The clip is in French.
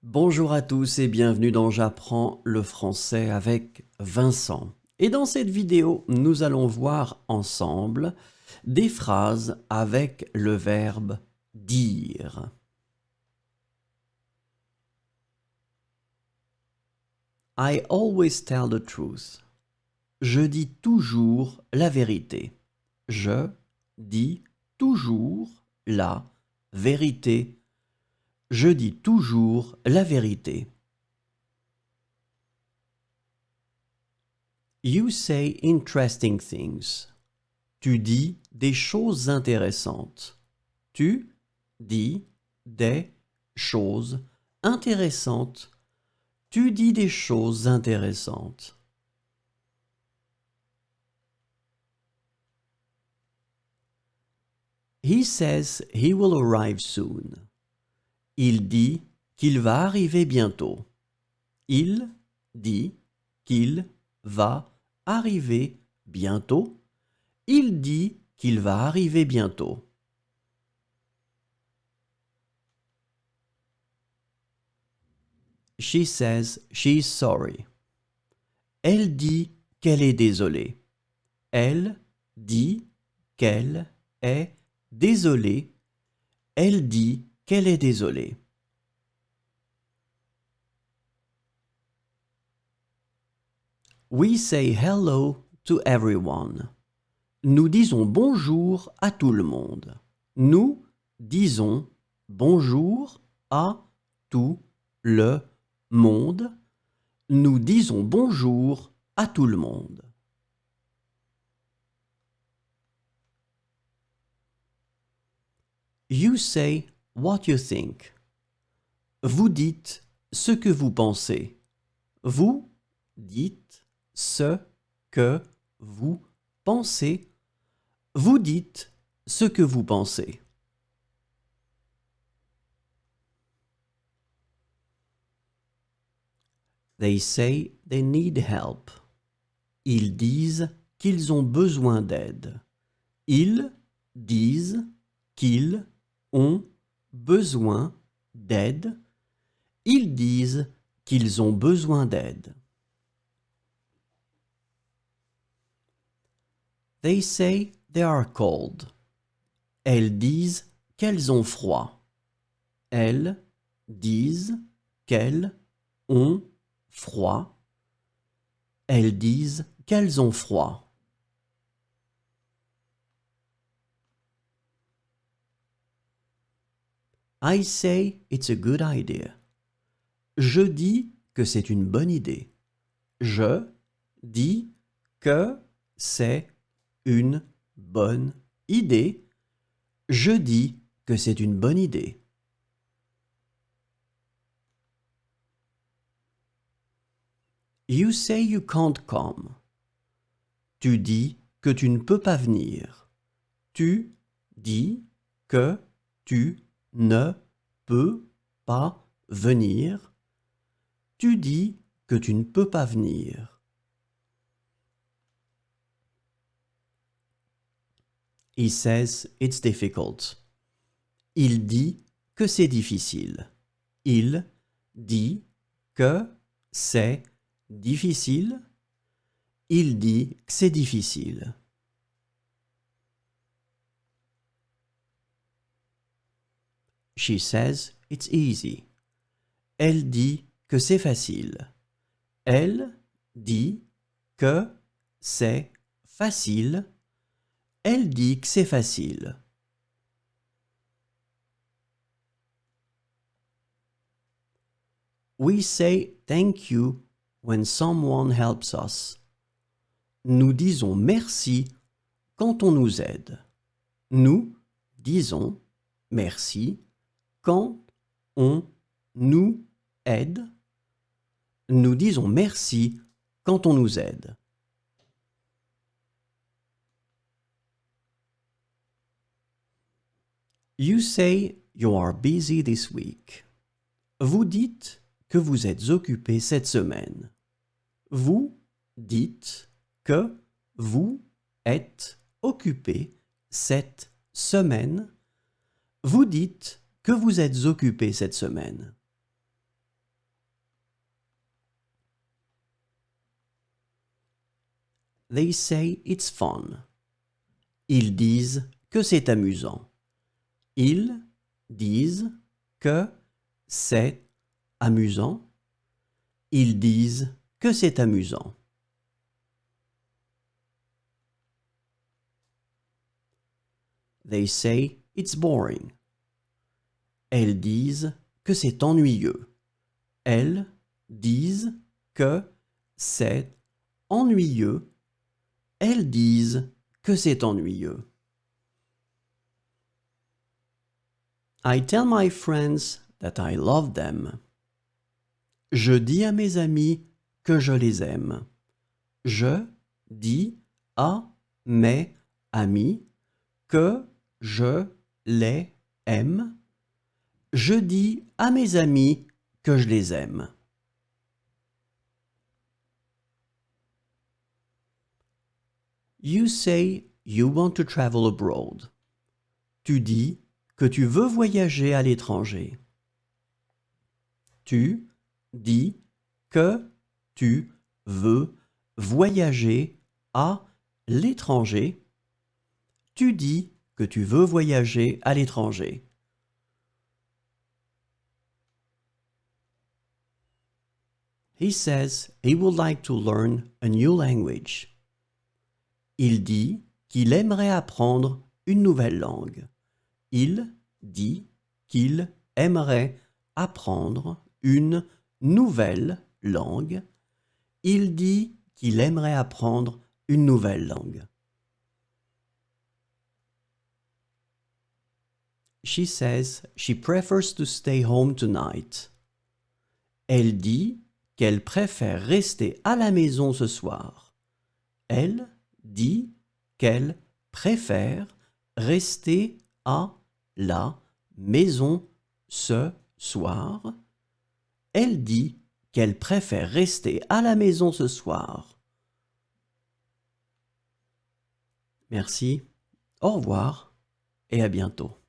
Bonjour à tous et bienvenue dans J'apprends le français avec Vincent. Et dans cette vidéo, nous allons voir ensemble des phrases avec le verbe dire. I always tell the truth. Je dis toujours la vérité. Je dis toujours la vérité. Je dis toujours la vérité. You say interesting things. Tu dis des choses intéressantes. Tu dis des choses intéressantes. Tu dis des choses intéressantes. He says he will arrive soon. Il dit qu'il va arriver bientôt. Il dit qu'il va arriver bientôt. Il dit qu'il va arriver bientôt. She says she's sorry. Elle dit qu'elle est désolée. Elle dit qu'elle est désolée. Elle dit qu'elle est désolée. We say hello to everyone. Nous disons bonjour à tout le monde. Nous disons bonjour à tout le monde. Nous disons bonjour à tout le monde. You say what you think. Vous dites ce que vous pensez. Vous dites ce que vous pensez. Vous dites ce que vous pensez. They say they need help. Ils disent qu'ils ont besoin d'aide. Ils disent qu'ils ont besoin d'aide. Ils disent qu'ils ont besoin d'aide. They say they are cold. Elles disent qu'elles ont froid. Elles disent qu'elles ont froid. Elles disent qu'elles ont froid. I say it's a good idea. Je dis que c'est une bonne idée. Je dis que c'est une bonne idée. Je dis que c'est une bonne idée. You say you can't come. Tu dis que tu ne peux pas venir. Tu dis que tu ne peux pas venir. Tu dis que tu ne peux pas venir. He says it's difficult. Il dit que c'est difficile. Il dit que c'est difficile. Il dit que c'est difficile. She says it's easy. Elle dit que c'est facile. Elle dit que c'est facile. Elle dit que c'est facile. We say thank you when someone helps us. Nous disons merci quand on nous aide. Nous disons merci quand on nous aide. Nous disons merci quand on nous aide. You say you are busy this week. Vous dites que vous êtes occupé cette semaine. Vous dites que vous êtes occupé cette semaine. Vous dites que vous êtes occupé cette semaine. They say it's fun. Ils disent que c'est amusant. Ils disent que c'est amusant. Ils disent que c'est amusant. They say it's boring. Elles disent que c'est ennuyeux. Elles disent que c'est ennuyeux. Elles disent que c'est ennuyeux. I tell my friends that I love them. Je dis à mes amis que je les aime. Je dis à mes amis que je les aime. Je dis à mes amis que je les aime. You say you want to travel abroad. Tu dis que tu veux voyager à l'étranger. Tu dis que tu veux voyager à l'étranger. Tu dis que tu veux voyager à l'étranger. He says he would like to learn a new language. Il dit qu'il aimerait apprendre une nouvelle langue. Il dit qu'il aimerait apprendre une nouvelle langue. Il dit qu'il aimerait apprendre une nouvelle langue. She says she prefers to stay home tonight. Elle dit qu'elle préfère rester à la maison ce soir. Elle dit qu'elle préfère rester à la maison ce soir. Elle dit qu'elle préfère rester à la maison ce soir. Merci, au revoir et à bientôt.